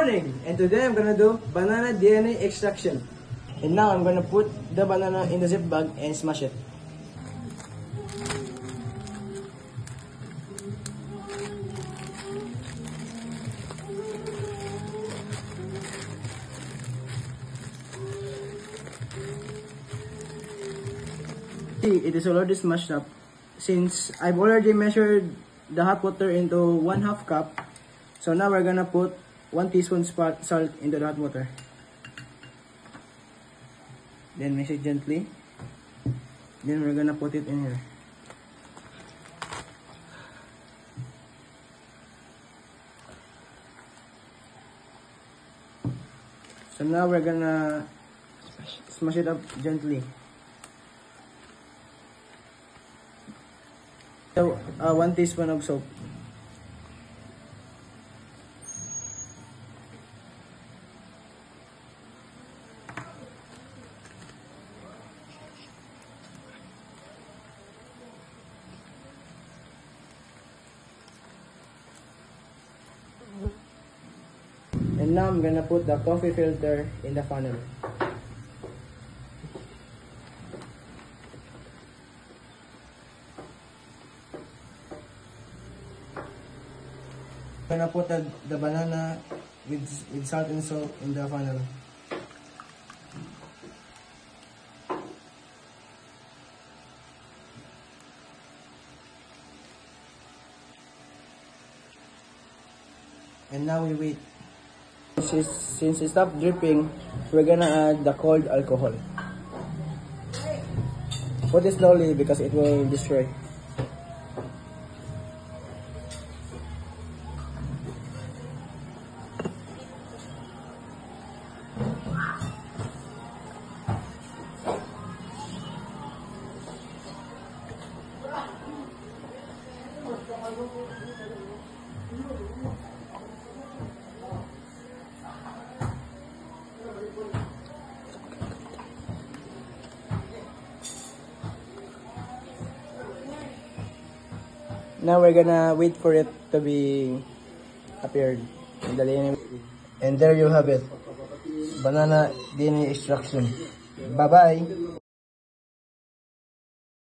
morning, and today I'm gonna do banana DNA extraction. And now I'm gonna put the banana in the zip bag and smash it. See, it is already smashed up. Since I've already measured the hot water into 1/2 cup, so now we're gonna put 1 teaspoon salt into the hot water. Then mix it gently. Then we're gonna put it in here. So now we're gonna smash it up gently. So 1 teaspoon of soap. And now I'm gonna put the coffee filter in the funnel. I'm gonna put the banana with salt and salt in the funnel. And now we wait. Since it stopped dripping, we're gonna add the cold alcohol. Put it slowly because it will destroy. Now we're gonna wait for it to be appeared. And there you have it. Banana DNA extraction. Bye-bye.